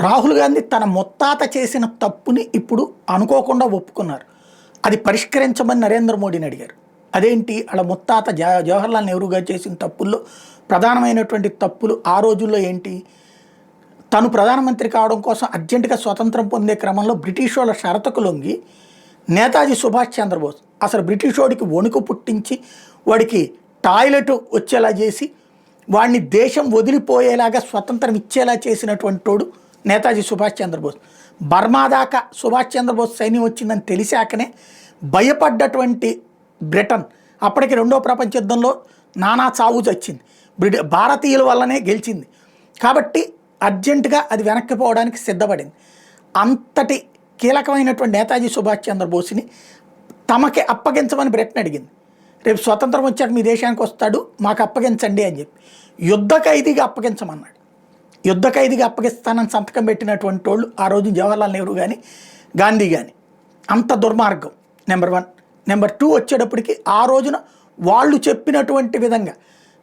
రాహుల్ గాంధీ తన ముత్తాత చేసిన తప్పుని ఇప్పుడు అనుకోకుండా ఒప్పుకున్నారు. అది పరిష్కరించమని నరేంద్ర మోడీని అడిగారు. అదేంటి అలా ముత్తాత జవహర్లాల్ నెహ్రూ గారు చేసిన తప్పుల్లో ప్రధానమైనటువంటి తప్పులు ఆ రోజుల్లో ఏంటి? తను ప్రధానమంత్రి కావడం కోసం అర్జెంటుగా స్వతంత్రం పొందే క్రమంలో బ్రిటిష్ వాళ్ళ షరతుకు లొంగి నేతాజీ సుభాష్ చంద్రబోస్ అసలు బ్రిటిష్ వాడికి వణుకు పుట్టించి వాడికి టాయిలెట్ వచ్చేలా చేసి వాడిని దేశం వదిలిపోయేలాగా స్వతంత్రం ఇచ్చేలా చేసినటువంటి వాడు నేతాజీ సుభాష్ చంద్రబోస్. బర్మా దాకా సుభాష్ చంద్రబోస్ సైన్యం వచ్చిందని తెలిసాకనే భయపడ్డటువంటి బ్రిటన్ అప్పటికి రెండో ప్రపంచ యుద్ధంలో నానా చావు చచ్చింది. భారతీయుల వల్లనే గెలిచింది. కాబట్టి అర్జెంటుగా అది వెనక్కి పోవడానికి సిద్ధపడింది. అంతటి కీలకమైనటువంటి నేతాజీ సుభాష్ చంద్రబోస్ని తమకి అప్పగించమని బ్రిటన్ అడిగింది. రేపు స్వతంత్రం వచ్చాక మీ దేశానికి వస్తాడు, మాకు అప్పగించండి అని చెప్పి యుద్ధ ఖైదీగా అప్పగించమన్నాడు. యుద్ధ ఖైదీగా అప్పగిస్తానని సంతకం పెట్టినటువంటి వాళ్ళు ఆ రోజు జవహర్లాల్ నెహ్రూ కానీ గాంధీ కానీ. అంత దుర్మార్గం నెంబర్ 1. నెంబర్ 2 వచ్చేటప్పటికి ఆ రోజున వాళ్ళు చెప్పినటువంటి విధంగా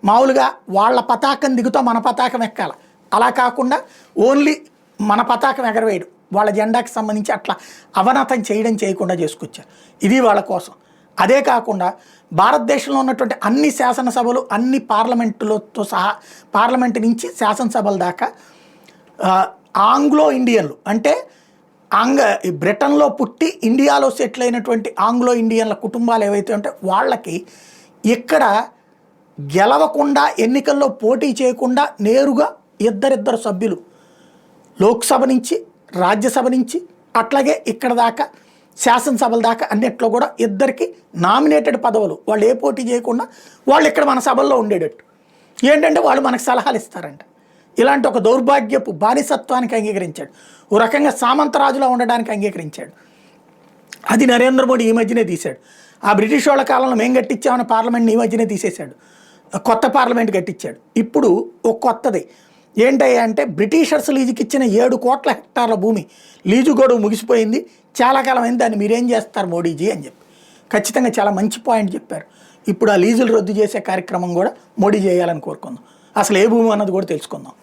మామూలుగా వాళ్ళ పతాకం దిగుతా మన పతాకం ఎక్కాల, అలా కాకుండా ఓన్లీ మన పతాకం ఎగరవేయడం, వాళ్ళ జెండాకి సంబంధించి అట్లా అవనతం చేయకుండా చేసుకొచ్చారు. ఇది వాళ్ళ కోసం. అదే కాకుండా భారతదేశంలో ఉన్నటువంటి అన్ని శాసనసభలు అన్ని పార్లమెంటులతో సహా పార్లమెంటు నుంచి శాసనసభల దాకా ఆంగ్లో ఇండియన్లు అంటే బ్రిటన్లో పుట్టి ఇండియాలో సెటిల్ అయినటువంటి ఆంగ్లో ఇండియన్ల కుటుంబాలు ఏవైతే ఉంటే వాళ్ళకి ఇక్కడ గెలవకుండా ఎన్నికల్లో పోటీ చేయకుండా నేరుగా ఇద్దరిద్దరు సభ్యులు లోక్సభ నుంచి రాజ్యసభ నుంచి అట్లాగే ఇక్కడ దాకా శాసనసభల దాకా అన్నిట్లో కూడా ఇద్దరికి నామినేటెడ్ పదవులు, వాళ్ళు ఏ పోటీ చేయకుండా వాళ్ళు ఇక్కడ మన సభల్లో ఉండేటట్టు. ఏంటంటే వాళ్ళు మనకు సలహాలు ఇస్తారంట. ఇలాంటి ఒక దౌర్భాగ్యపు బానిసత్వానికి అంగీకరించాడు. ఓ రకంగా సామంతరాజులా ఉండడానికి అంగీకరించాడు. అది నరేంద్ర మోడీ ఈ మధ్యనే తీశాడు. ఆ బ్రిటిష్ వాళ్ళ కాలంలో మేము కట్టించామని పార్లమెంట్ని ఈ మధ్యనే తీసేశాడు. కొత్త పార్లమెంట్ కట్టించాడు. ఇప్పుడు ఒక కొత్తది ఏంటయ్యా అంటే బ్రిటిషర్స్ లీజుకి ఇచ్చిన 7 కోట్ల హెక్టార్ల భూమి లీజు గడువు ముగిసిపోయింది, చాలా కాలం అయింది, దాన్ని మీరేం చేస్తారు మోడీజీ అని చెప్పి ఖచ్చితంగా చాలా మంచి పాయింట్ చెప్పారు. ఇప్పుడు ఆ లీజులు రద్దు చేసే కార్యక్రమం కూడా మోడీ చేయాలని కోరుకుందాం. అసలు ఏ భూమి అన్నది కూడా తెలుసుకుందాం.